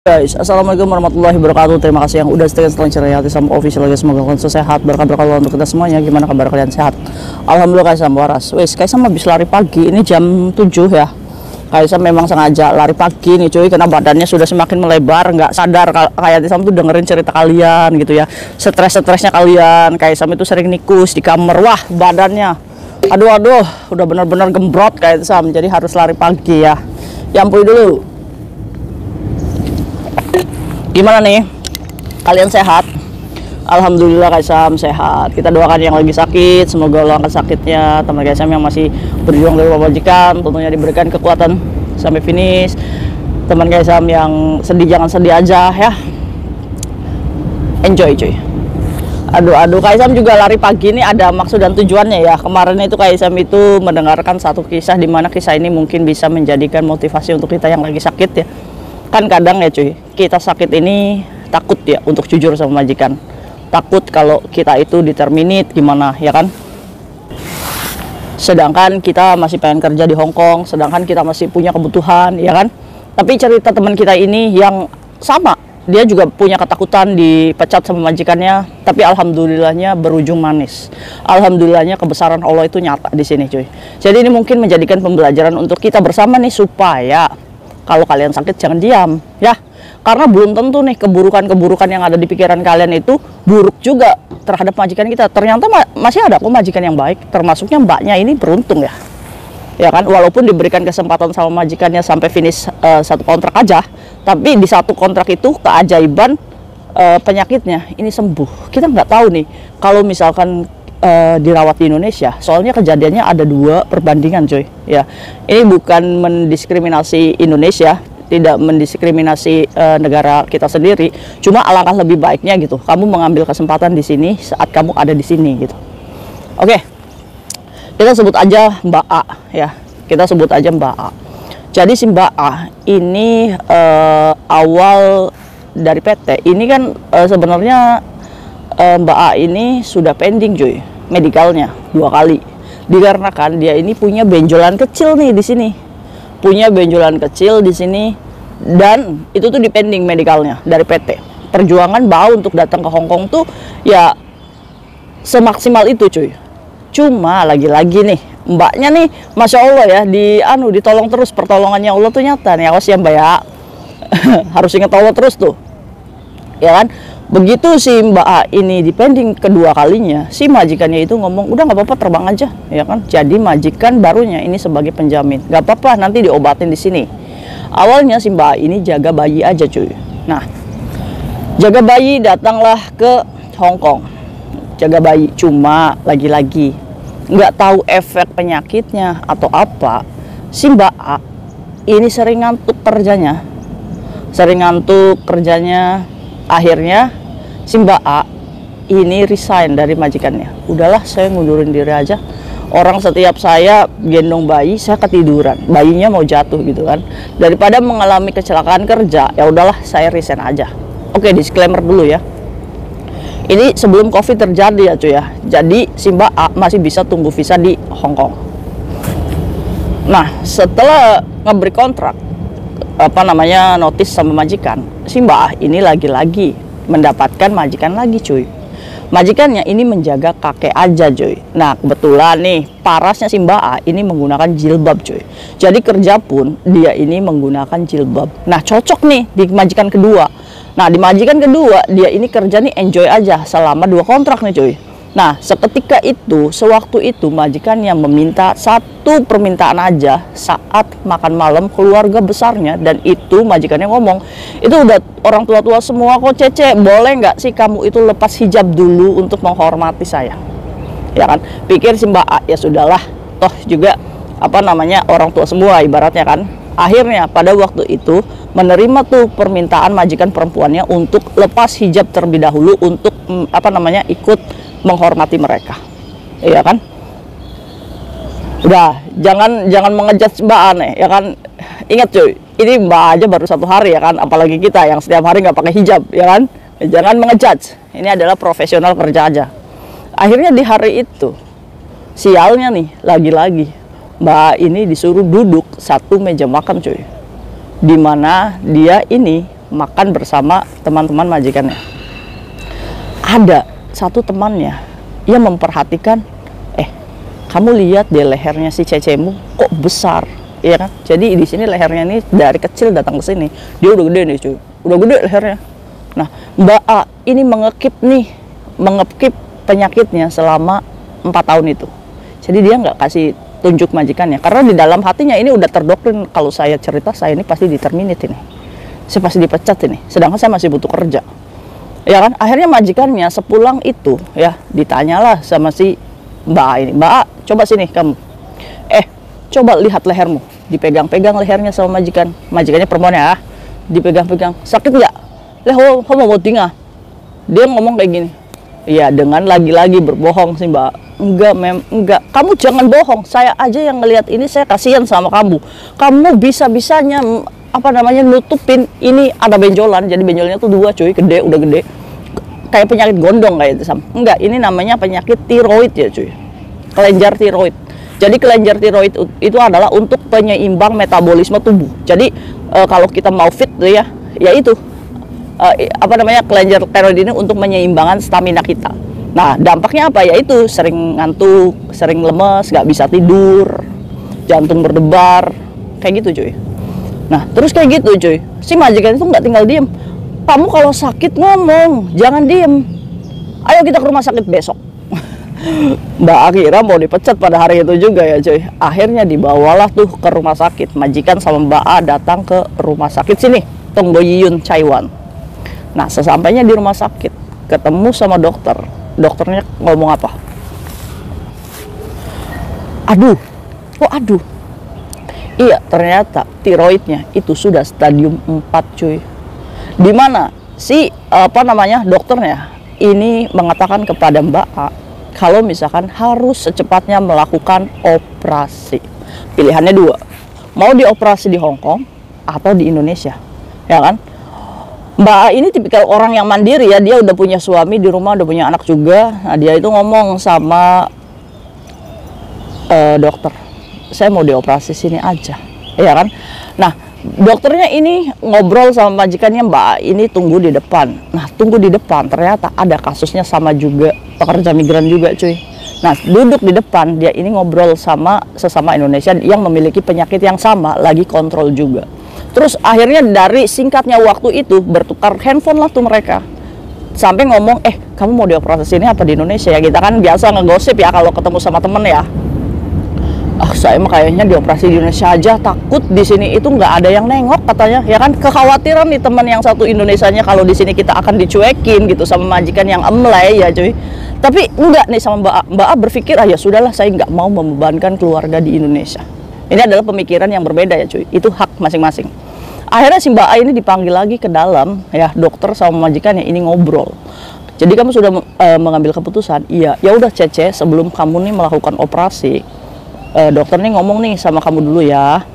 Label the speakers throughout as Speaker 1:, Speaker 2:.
Speaker 1: Guys, assalamualaikum warahmatullahi wabarakatuh. Terima kasih yang udah setia setelah cerita hati sama official guys. Semoga kalian sehat, berkah untuk kita semuanya. Gimana kabar kalian, sehat? Alhamdulillah Kaisam waras. Wes, Kaisam habis lari pagi. Ini jam 7 ya. Kaisam memang sengaja lari pagi nih cuy, karena badannya sudah semakin melebar. Nggak sadar kayak Kaisam tuh dengerin cerita kalian gitu ya. Stres-stresnya kalian. Kaisam itu sering nikus di kamar. Wah, badannya aduh, udah benar-benar gembrot Kaisam. Jadi harus lari pagi ya. Yampui dulu. Gimana nih? Kalian sehat? Alhamdulillah Kaisam sehat. Kita doakan yang lagi sakit, semoga Allah angkat sakitnya. Teman Kaisam yang masih berjuang dari majikan, tentunya diberikan kekuatan sampai finish. Teman Kaisam yang sedih jangan sedih aja ya. Enjoy cuy. Aduh Kaisam juga lari pagi ini ada maksud dan tujuannya ya. Kemarin itu Kaisam itu mendengarkan satu kisah, di mana kisah ini mungkin bisa menjadikan motivasi untuk kita yang lagi sakit ya. Kan kadang ya cuy, kita sakit ini takut ya untuk jujur sama majikan. Takut kalau kita itu diterminate gimana ya kan. Sedangkan kita masih pengen kerja di Hong Kong, sedangkan kita masih punya kebutuhan ya kan. Tapi cerita teman kita ini yang sama, dia juga punya ketakutan dipecat sama majikannya, tapi alhamdulillahnya berujung manis. Alhamdulillahnya kebesaran Allah itu nyata di sini cuy. Jadi ini mungkin menjadikan pembelajaran untuk kita bersama nih, supaya kalau kalian sakit jangan diam ya, karena belum tentu nih keburukan-keburukan yang ada di pikiran kalian itu buruk juga terhadap majikan kita. Ternyata masih ada kok majikan yang baik, termasuknya mbaknya ini beruntung ya kan, walaupun diberikan kesempatan sama majikannya sampai finish satu kontrak aja, tapi di satu kontrak itu keajaiban penyakitnya ini sembuh. Kita nggak tahu nih kalau misalkan dirawat di Indonesia, soalnya kejadiannya ada 2 perbandingan coy ya. Ini bukan mendiskriminasi Indonesia, tidak mendiskriminasi negara kita sendiri, cuma alangkah lebih baiknya gitu kamu mengambil kesempatan di sini saat kamu ada di sini gitu. Oke, kita sebut aja Mbak A ya, kita sebut aja Mbak A. Jadi si Mbak A ini awal dari PT ini kan sebenarnya Mbak A ini sudah pending cuy, medikalnya 2 kali, dikarenakan dia ini punya benjolan kecil nih di sini, punya benjolan kecil di sini, dan itu tuh dipending medikalnya dari PT. Perjuangan Mbak A untuk datang ke Hong Kong tuh ya semaksimal itu cuy. Cuma lagi-lagi nih mbaknya nih, masya Allah ya, ditolong terus. Pertolongannya Allah tuh nyata nih, awas ya Mbak ya. Harus ingat Allah terus tuh ya kan. Begitu si Mbak A ini dipending kedua kalinya, si majikannya itu ngomong, udah nggak apa-apa terbang aja ya kan. Jadi majikan barunya ini sebagai penjamin, nggak apa-apa nanti diobatin di sini. Awalnya si Mbak A ini jaga bayi aja cuy. Nah, jaga bayi, datanglah ke Hong Kong, jaga bayi. Cuma lagi-lagi nggak tahu efek penyakitnya atau apa, si Mbak A ini sering ngantuk kerjanya. Akhirnya si Mbak A ini resign dari majikannya. Udahlah, saya ngundurin diri aja. Orang setiap saya gendong bayi, saya ketiduran, bayinya mau jatuh gitu kan. Daripada mengalami kecelakaan kerja, ya udahlah saya resign aja. Oke, disclaimer dulu ya. Ini sebelum COVID terjadi ya cuy ya. Jadi si Mbak A masih bisa tunggu visa di Hong Kong. Nah, setelah ngeberi kontrak notis sama majikan, si Mbak A ini lagi-lagi mendapatkan majikan lagi cuy. Majikannya ini menjaga kakek aja cuy. Nah, kebetulan nih parasnya si Mbak A ini menggunakan jilbab cuy. Jadi kerja pun dia ini menggunakan jilbab. Nah, cocok nih di majikan kedua. Nah, di majikan kedua dia ini kerja nih enjoy aja selama 2 kontrak nih cuy. Nah, seketika itu, sewaktu itu majikan yang meminta satu permintaan aja saat makan malam keluarga besarnya, dan itu majikannya ngomong, itu udah orang tua-tua semua kok Cece, boleh nggak sih kamu itu lepas hijab dulu untuk menghormati saya ya kan. Pikir si Mbak A, ya sudahlah, toh juga orang tua semua ibaratnya kan. Akhirnya pada waktu itu menerima tuh permintaan majikan perempuannya untuk lepas hijab terlebih dahulu untuk ikut menghormati mereka ya kan. Udah, jangan mengejudge Mbak aneh ya kan. Ingat cuy, ini Mbak aja baru 1 hari ya kan, apalagi kita yang setiap hari nggak pakai hijab ya kan. Jangan mengejudge, ini adalah profesional kerja aja. Akhirnya di hari itu sialnya nih, lagi-lagi Mbak ini disuruh duduk satu meja makan cuy, dimana dia ini makan bersama teman-teman majikannya. Ada satu temannya yang memperhatikan, kamu lihat deh lehernya si cecemu kok besar, ya kan? Jadi di sini lehernya ini dari kecil datang ke sini, dia udah gede nih cuy, udah gede lehernya. Nah, Mbak A ini mengekip penyakitnya selama 4 tahun itu. Jadi dia nggak kasih tunjuk majikannya, karena di dalam hatinya ini udah terdoktrin, kalau saya cerita saya ini pasti diterminate ini, saya pasti dipecat ini, sedangkan saya masih butuh kerja, ya kan? Akhirnya majikannya sepulang itu ya ditanyalah sama si Mbak A ini, Mbak A coba sini kamu, coba lihat lehermu, dipegang-pegang lehernya sama majikannya perempuan ya, dipegang-pegang, sakit nggak? Leho mau tinggal. Dia ngomong kayak gini, ya dengan lagi-lagi berbohong sih Mbak. Enggak, kamu jangan bohong, saya aja yang ngelihat ini, saya kasihan sama kamu bisa-bisanya nutupin ini ada benjolan, jadi benjolnya tuh 2 cuy, gede, udah gede, kayak penyakit gondong kayak itu sama. Enggak, ini namanya penyakit tiroid ya cuy, kelenjar tiroid. Jadi kelenjar tiroid itu adalah untuk penyeimbang metabolisme tubuh. Jadi kalau kita mau fit tuh ya itu kelenjar tiroid ini untuk menyeimbangkan stamina kita. Nah, dampaknya apa? Yaitu sering ngantuk, sering lemes, nggak bisa tidur, jantung berdebar, kayak gitu cuy. Nah, terus kayak gitu cuy, si majikan itu nggak tinggal diem. Kamu kalau sakit ngomong, jangan diem. Ayo kita ke rumah sakit besok. Mbak akhirnya mau dipecat pada hari itu juga ya cuy. Akhirnya dibawalah tuh ke rumah sakit. Majikan sama Mbak A datang ke rumah sakit sini, Tongboyiyun, Chaiwan. Nah, sesampainya di rumah sakit, ketemu sama dokter. Dokternya ngomong apa? Aduh. Iya, ternyata tiroidnya itu sudah stadium 4 cuy. Dimana si dokternya ini mengatakan kepada Mbak A kalau misalkan harus secepatnya melakukan operasi. Pilihannya 2, mau dioperasi di Hong Kong atau di Indonesia, ya kan? Mbak A ini tipikal orang yang mandiri ya, dia udah punya suami di rumah, udah punya anak juga. Nah, dia itu ngomong sama dokter, saya mau dioperasi sini aja, ya kan? Nah, dokternya ini ngobrol sama majikannya, Mbak A ini tunggu di depan. Nah, tunggu di depan, ternyata ada kasusnya sama juga, pekerja migran juga cuy. Nah, duduk di depan, dia ini ngobrol sama sesama Indonesia yang memiliki penyakit yang sama, lagi kontrol juga. Terus akhirnya dari singkatnya waktu itu bertukar handphone lah tuh mereka. Sampai ngomong, kamu mau dioperasi sini apa di Indonesia ya? Kita kan biasa ngegosip ya kalau ketemu sama temen ya. Saya mah kayaknya dioperasi di Indonesia aja, takut di sini itu nggak ada yang nengok katanya. Ya kan, kekhawatiran nih teman yang satu Indonesianya kalau di sini kita akan dicuekin gitu sama majikan yang emlay ya cuy. Tapi enggak nih sama Mbak A. Mbak A berpikir, ya sudahlah, saya nggak mau membebankan keluarga di Indonesia. Ini adalah pemikiran yang berbeda ya cuy, itu hak masing-masing. Akhirnya si Mbak A ini dipanggil lagi ke dalam ya, dokter sama majikannya ini ngobrol. Jadi kamu sudah mengambil keputusan? Iya. Ya udah Cece, sebelum kamu nih melakukan operasi, dokter nih ngomong nih sama kamu dulu ya.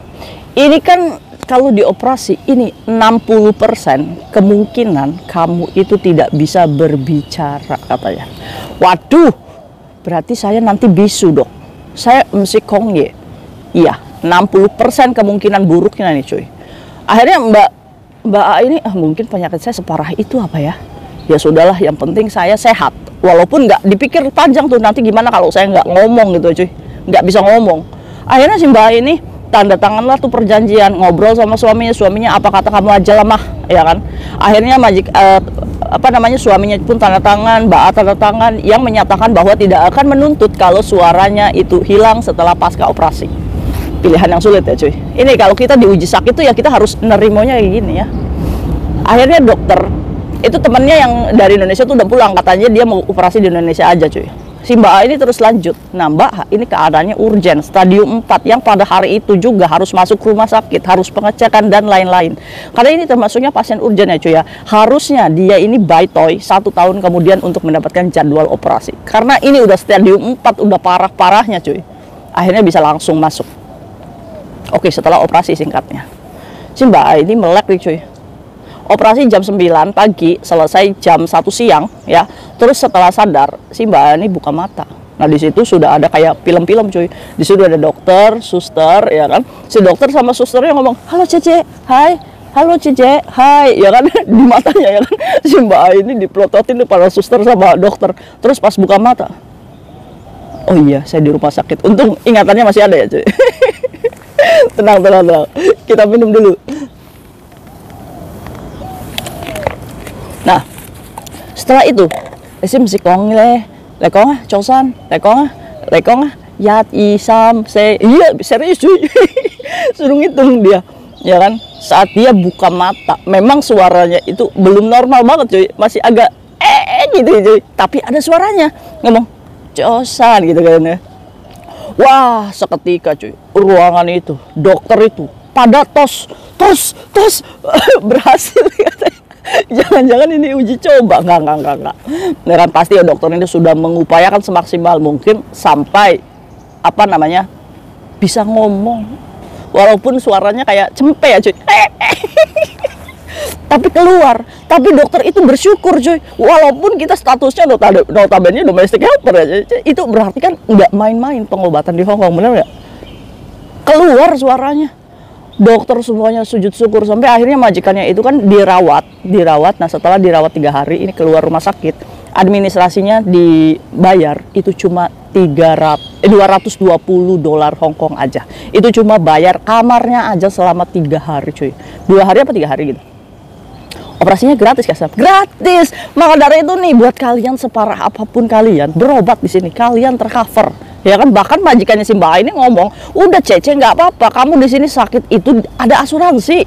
Speaker 1: Ini kan kalau dioperasi ini 60% kemungkinan kamu itu tidak bisa berbicara katanya. Waduh, berarti saya nanti bisu dok. Saya mesti kongye. Iya, 60% kemungkinan buruknya nih cuy. Akhirnya Mbak A ini, mungkin penyakit saya separah itu apa ya? Ya sudahlah, yang penting saya sehat. Walaupun nggak dipikir panjang tuh, nanti gimana kalau saya nggak ngomong gitu cuy. Nggak bisa ngomong. Akhirnya si Mbak ini tanda tanganlah tuh perjanjian, ngobrol sama suaminya apa kata kamu aja lah mah, ya kan? Akhirnya suaminya pun tanda tangan, Mbak A tanda tangan yang menyatakan bahwa tidak akan menuntut kalau suaranya itu hilang setelah pasca operasi. Pilihan yang sulit ya cuy. Ini kalau kita diuji sakit tuh ya kita harus nerimonya kayak gini ya. Akhirnya dokter itu temennya yang dari Indonesia tuh udah pulang, katanya dia mau operasi di Indonesia aja cuy. Si Mbak A ini terus lanjut. Nah, Mbak A ini keadaannya urgen, stadium 4 yang pada hari itu juga harus masuk rumah sakit, harus pengecekan dan lain-lain. Karena ini termasuknya pasien urgen ya cuy ya. Harusnya dia ini baitoy 1 tahun kemudian untuk mendapatkan jadwal operasi. Karena ini udah stadium 4, udah parah-parahnya cuy. Akhirnya bisa langsung masuk. Oke, setelah operasi singkatnya, si Mbak A ini melek nih cuy. Operasi jam 9 pagi, selesai jam 1 siang ya. Terus setelah sadar, si Mbak A ini buka mata. Nah, di situ sudah ada kayak film-film cuy. Di situ ada dokter, suster ya kan. Si dokter sama susternya ngomong, "Halo Cece, hai. halo Cice, hai, ya kan, di matanya ya kan, si Mbak A ini dipelototin tuh para suster sama dokter. Terus pas buka mata, oh iya, saya di rumah sakit. Untung ingatannya masih ada ya cuy. Tenang, kita minum dulu. Nah, setelah itu, si mesti kong lekong chosan, lekong yat isam se, iya serius cuy. Suruh ngitung dia, ya kan. Saat dia buka mata, memang suaranya itu belum normal banget cuy, masih agak gitu cuy. Tapi ada suaranya, ngomong chosan gitu kan ya. Wah, seketika cuy, ruangan itu, dokter itu pada tos berhasil katanya. Jangan-jangan ini uji coba. Enggak. Nah, kan pasti ya dokter ini sudah mengupayakan semaksimal mungkin sampai apa namanya bisa ngomong, walaupun suaranya kayak cempe ya cuy. Tapi keluar. Tapi dokter itu bersyukur cuy, walaupun kita statusnya notabene domestic helper ya, itu berarti kan nggak main-main pengobatan di Hong Kong, bener nggak? Keluar suaranya. Dokter semuanya sujud syukur, sampai akhirnya majikannya itu kan dirawat. Nah, setelah dirawat 3 hari ini keluar rumah sakit, administrasinya dibayar itu cuma $220 Hong Kong aja. Itu cuma bayar kamarnya aja selama 3 hari cuy. 2 hari apa 3 hari gitu. Operasinya gratis kan? Gratis. Maka dari itu nih, buat kalian separah apapun kalian berobat di sini, kalian tercover. Ya kan, bahkan majikannya si Mbak A ini ngomong, udah Cece nggak apa-apa, kamu di sini sakit itu ada asuransi.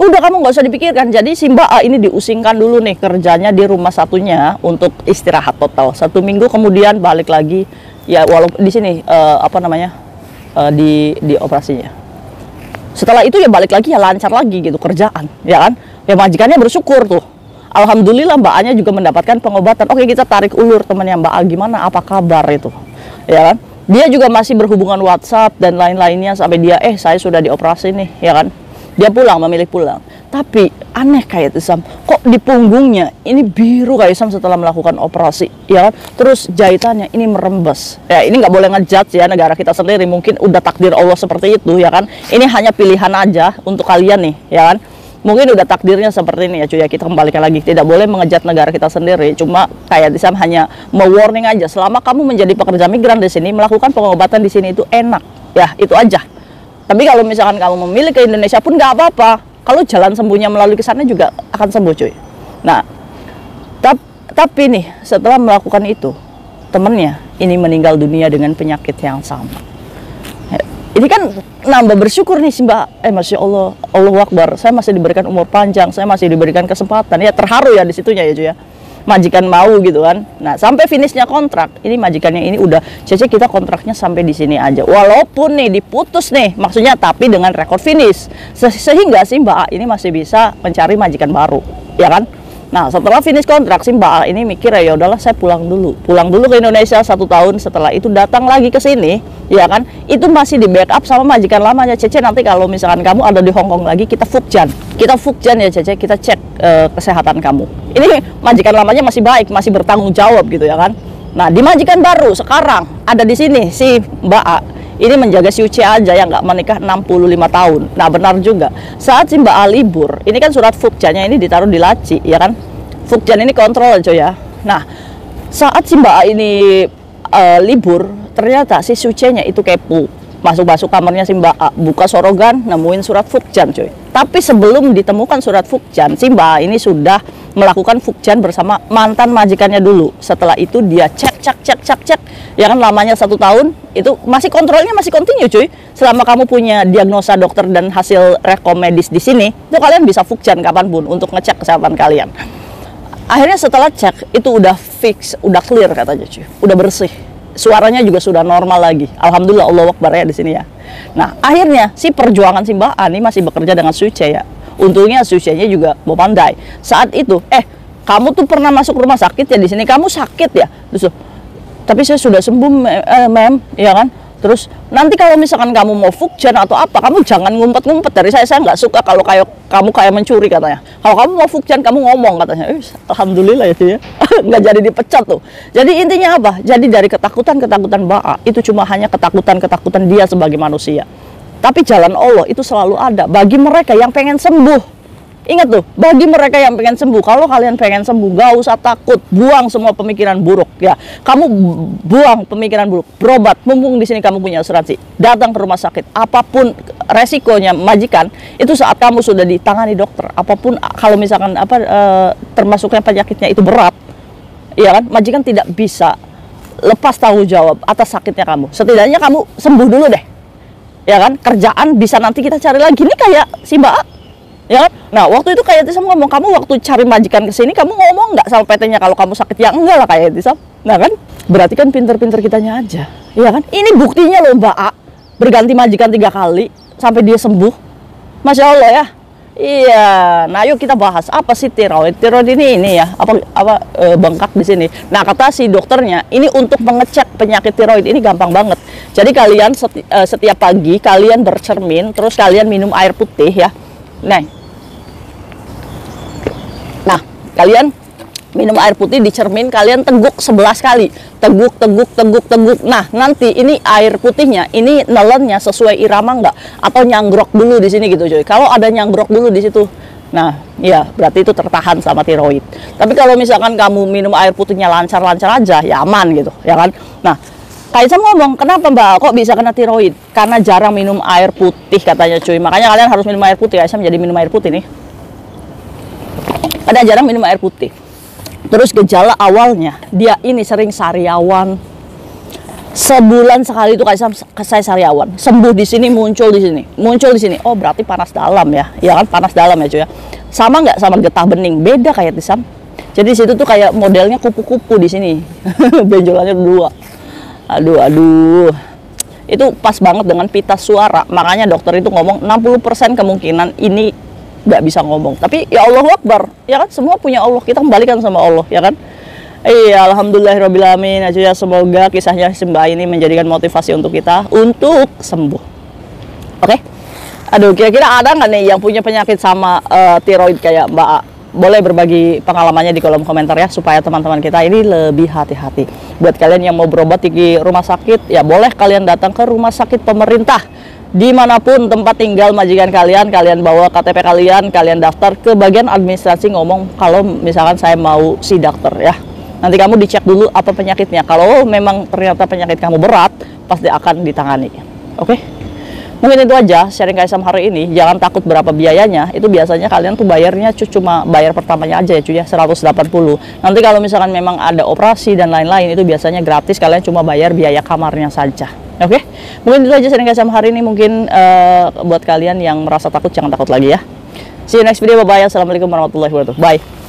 Speaker 1: Udah kamu nggak usah dipikirkan. Jadi si Mbak A ini diusingkan dulu nih kerjanya di rumah satunya untuk istirahat total 1 minggu, kemudian balik lagi ya, walaupun di sini di operasinya. Setelah itu ya balik lagi ya lancar lagi gitu kerjaan, ya kan? Ya majikannya bersyukur tuh. Alhamdulillah Mbak A-nya juga mendapatkan pengobatan. Oke, kita tarik ulur temannya Mbak A, gimana, apa kabar itu, ya kan? Dia juga masih berhubungan WhatsApp dan lain-lainnya sampai dia saya sudah dioperasi nih, ya kan? Dia memilih pulang. Tapi aneh kayak Isam, kok di punggungnya ini biru kayak Isam setelah melakukan operasi, ya kan? Terus jahitannya ini merembes. Ya ini nggak boleh ngejudge ya, negara kita sendiri mungkin udah takdir Allah seperti itu, ya kan? Ini hanya pilihan aja untuk kalian nih, ya kan? Mungkin udah takdirnya seperti ini ya cuy ya, kita kembalikan lagi, tidak boleh mengejat negara kita sendiri. Cuma kayak Isam hanya mewarning aja, selama kamu menjadi pekerja migran di sini, melakukan pengobatan di sini itu enak, ya itu aja. Tapi kalau misalkan kamu memilih ke Indonesia pun nggak apa-apa, kalau jalan sembuhnya melalui ke sana juga akan sembuh cuy. Nah, tapi nih setelah melakukan itu, temennya ini meninggal dunia dengan penyakit yang sama. Ini kan nambah bersyukur nih si Mbak. Masya Allah, Allahu Akbar, saya masih diberikan umur panjang, saya masih diberikan kesempatan. Ya terharu ya di situnya ya cuy ya. Majikan mau gitu kan. Nah, sampai finishnya kontrak, ini majikannya ini udah, Cece kita kontraknya sampai di sini aja. Walaupun nih diputus nih, maksudnya tapi dengan rekor finish. Sehingga si Mbak A ini masih bisa mencari majikan baru, ya kan? Nah, setelah finish kontrak si Mbak A ini mikir ya udahlah saya pulang dulu ke Indonesia 1 tahun. Setelah itu datang lagi ke sini, ya kan? Itu masih di backup sama majikan lamanya. Cece nanti kalau misalkan kamu ada di Hong Kong lagi, kita Fukjan ya Cece, kita cek kesehatan kamu. Ini majikan lamanya masih baik, masih bertanggung jawab gitu ya kan. Nah, di majikan baru sekarang ada di sini si Mbak A ini menjaga si Uce aja yang nggak menikah 65 tahun. Nah, benar juga. Saat si Mbak A libur, ini kan surat Fukjannya ini ditaruh di laci, ya kan? Fukjan ini kontrol aja ya. Nah, saat si Mbak A ini libur, ternyata si Uce-nya itu kepo. Masuk kamarnya si Mbak A, buka sorogan, nemuin surat Fukjan cuy. Tapi sebelum ditemukan surat Fukjan, si Mbak A ini sudah melakukan Fukjan bersama mantan majikannya dulu. Setelah itu dia cek, ya kan lamanya 1 tahun, itu masih kontrolnya masih continue cuy. Selama kamu punya diagnosa dokter dan hasil rekom medis di sini, itu kalian bisa Fukjan kapanpun untuk ngecek kesehatan kalian. Akhirnya setelah cek, itu udah fix, udah clear katanya cuy, udah bersih. Suaranya juga sudah normal lagi. Alhamdulillah, Allahu Akbar ya di sini ya. Nah, akhirnya si perjuangan si Mbak A ini masih bekerja dengan Suce ya. Untungnya Suce-nya juga mau pandai. Saat itu, kamu tuh pernah masuk rumah sakit ya di sini, kamu sakit ya. Terus, tapi saya sudah sembuh, mem, ya kan? Terus nanti kalau misalkan kamu mau Fukjan atau apa, kamu jangan ngumpet-ngumpet dari saya nggak suka kalau kamu kayak mencuri katanya. Kalau kamu mau Fukjan, kamu ngomong katanya. Alhamdulillah ya dia, nggak jadi dipecat tuh. Jadi intinya apa? Jadi dari ketakutan Mbak A, itu cuma hanya ketakutan dia sebagai manusia. Tapi jalan Allah itu selalu ada bagi mereka yang pengen sembuh. Ingat tuh, bagi mereka yang pengen sembuh, kalau kalian pengen sembuh, gak usah takut, buang semua pemikiran buruk ya. Kamu buang pemikiran buruk, berobat, mumpung di sini kamu punya asuransi. Datang ke rumah sakit, apapun resikonya majikan, itu saat kamu sudah ditangani dokter, apapun kalau misalkan termasuknya penyakitnya itu berat, ya kan, majikan tidak bisa lepas tanggung jawab atas sakitnya kamu. Setidaknya kamu sembuh dulu deh, ya kan. Kerjaan bisa nanti kita cari lagi. Ini kayak si Mbak, ya kan? Nah, waktu itu kayak Tisam ngomong, kamu waktu cari majikan ke sini, kamu ngomong nggak sama PT-nya kalau kamu sakit? Ya enggak lah kayak Tisam. Nah kan, berarti kan pinter-pinter kitanya aja, ya kan? Ini buktinya loh Mbak A, berganti majikan 3 kali sampai dia sembuh. Masya Allah ya. Iya, nah yuk kita bahas apa sih tiroid. Tiroid ini ya, bengkak di sini. Nah, kata si dokternya, ini untuk mengecek penyakit tiroid ini gampang banget. Jadi kalian setiap pagi kalian bercermin, terus kalian minum air putih ya. Nah, kalian minum air putih di cermin, kalian teguk 11 kali. Teguk, teguk, teguk, teguk. Nah, nanti ini air putihnya, ini nelennya sesuai irama nggak? Atau nyanggrok dulu di sini gitu, coy. Kalau ada nyanggrok dulu di situ, nah, ya berarti itu tertahan sama tiroid. Tapi kalau misalkan kamu minum air putihnya lancar-lancar aja, ya aman gitu, ya kan? Nah, Kaisam ngomong, kenapa Mbak kok bisa kena tiroid? Karena jarang minum air putih katanya cuy. Makanya kalian harus minum air putih. Kaisam jadi minum air putih nih. Ada jarang minum air putih. Terus gejala awalnya, dia ini sering sariawan. Sebulan sekali itu Kaisam saya sariawan. Sembuh di sini, muncul di sini. Muncul di sini. Oh berarti panas dalam ya. Ya kan, panas dalam ya cuy ya. Sama nggak sama getah bening? Beda kayak Tisam. Jadi situ tuh kayak modelnya kupu-kupu di sini. Benjolannya 2. Aduh, itu pas banget dengan pita suara. Makanya dokter itu ngomong 60% kemungkinan ini nggak bisa ngomong. Tapi ya Allah Akbar, ya kan, semua punya Allah, kita kembalikan sama Allah, ya kan. Iya, alhamdulillahirobbilalamin. Ya, semoga kisahnya Mbak ini menjadikan motivasi untuk kita untuk sembuh. Oke. Aduh, kira-kira ada nggak nih yang punya penyakit sama tiroid kayak Mbak A? Boleh berbagi pengalamannya di kolom komentar ya, supaya teman-teman kita ini lebih hati-hati. Buat kalian yang mau berobat di rumah sakit, ya boleh kalian datang ke rumah sakit pemerintah. Dimanapun tempat tinggal majikan kalian, kalian bawa KTP kalian daftar ke bagian administrasi, ngomong kalau misalkan saya mau si dokter ya. Nanti kamu dicek dulu apa penyakitnya. Kalau memang ternyata penyakit kamu berat, pasti akan ditangani. Oke? Mungkin itu aja sharing Kaisam hari ini. Jangan takut berapa biayanya. Itu biasanya kalian tuh bayarnya cuma bayar pertamanya aja ya cuy ya, 180. Nanti kalau misalkan memang ada operasi dan lain-lain, itu biasanya gratis. Kalian cuma bayar biaya kamarnya saja. Oke? Mungkin itu aja sharing Kaisam hari ini. Mungkin buat kalian yang merasa takut, jangan takut lagi ya. See you next video. Bye-bye. Assalamualaikum warahmatullahi wabarakatuh. Bye.